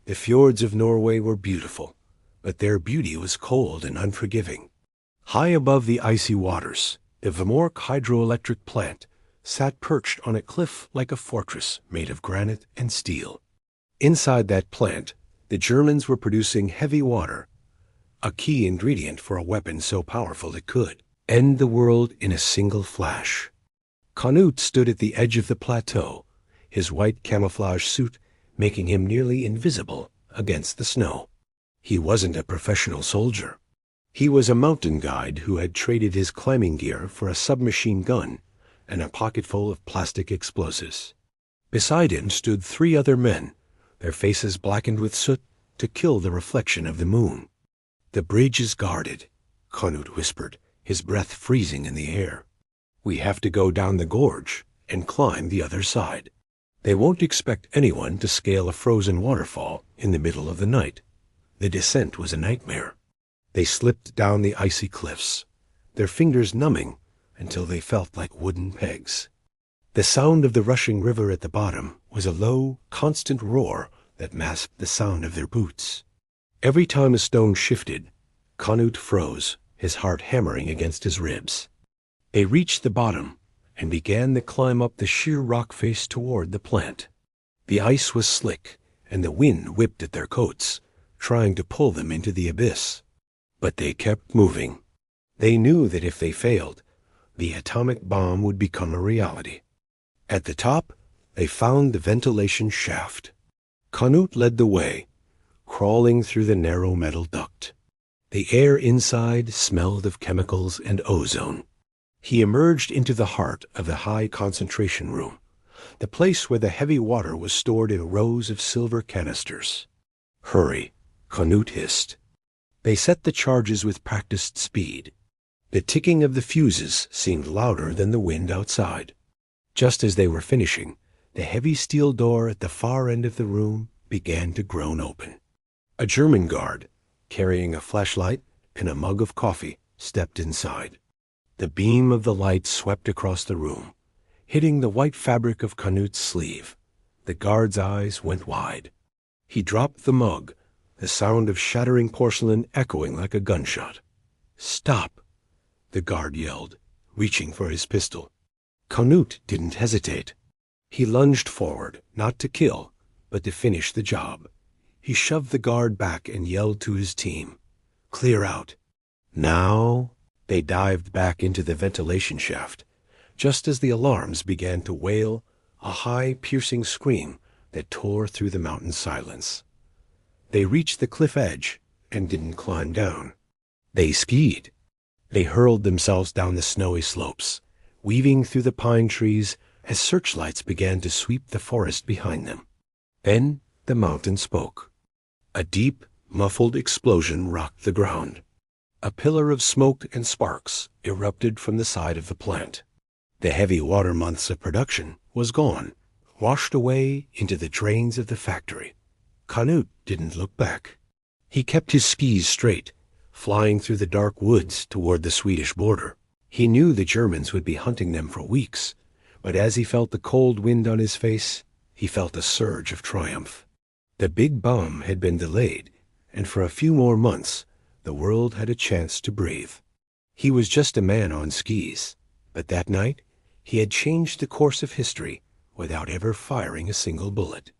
The fjords of Norway were beautiful, but their beauty was cold and unforgiving. High above the icy waters, the Vemork hydroelectric plant sat perched on a cliff like a fortress made of granite and steel. Inside that plant, the Germans were producing heavy water, a key ingredient for a weapon so powerful it could end the world in a single flash. Canute stood at the edge of the plateau, his white camouflage suit making him nearly invisible against the snow. He wasn't a professional soldier. He was a mountain guide who had traded his climbing gear for a submachine gun and a pocketful of plastic explosives. Beside him stood 3 other men, their faces blackened with soot to kill the reflection of the moon. "The bridge is guarded," Canute whispered, his breath freezing in the air. "We have to go down the gorge and climb the other side. They won't expect anyone to scale a frozen waterfall in the middle of the night." The descent was a nightmare. They slipped down the icy cliffs, their fingers numbing until they felt like wooden pegs. The sound of the rushing river at the bottom was a low, constant roar that masked the sound of their boots. Every time a stone shifted, Canute froze, his heart hammering against his ribs. They reached the bottom and began the climb up the sheer rock face toward the plant. The ice was slick, and the wind whipped at their coats, trying to pull them into the abyss. But they kept moving. They knew that if they failed, the atomic bomb would become a reality. At the top, they found the ventilation shaft. Canute led the way, crawling through the narrow metal duct. The air inside smelled of chemicals and ozone. He emerged into the heart of the high concentration room, the place where the heavy water was stored in rows of silver canisters. "Hurry," Canute hissed. They set the charges with practiced speed. The ticking of the fuses seemed louder than the wind outside. Just as they were finishing, the heavy steel door at the far end of the room began to groan open. A German guard, carrying a flashlight and a mug of coffee, stepped inside. The beam of the light swept across the room, hitting the white fabric of Canute's sleeve. The guard's eyes went wide. He dropped the mug, the sound of shattering porcelain echoing like a gunshot. "Stop!" the guard yelled, reaching for his pistol. Canute didn't hesitate. He lunged forward, not to kill, but to finish the job. He shoved the guard back and yelled to his team, "Clear out." Now they dived back into the ventilation shaft, just as the alarms began to wail, a high, piercing scream that tore through the mountain silence. They reached the cliff edge and didn't climb down. They skied. They hurled themselves down the snowy slopes, weaving through the pine trees as searchlights began to sweep the forest behind them. Then the mountain spoke. A deep, muffled explosion rocked the ground. A pillar of smoke and sparks erupted from the side of the plant. The heavy water months of production was gone, washed away into the drains of the factory. Canute didn't look back. He kept his skis straight, flying through the dark woods toward the Swedish border. He knew the Germans would be hunting them for weeks, but as he felt the cold wind on his face, he felt a surge of triumph. The big bomb had been delayed, and for a few more months, the world had a chance to breathe. He was just a man on skis, but that night he had changed the course of history without ever firing a single bullet.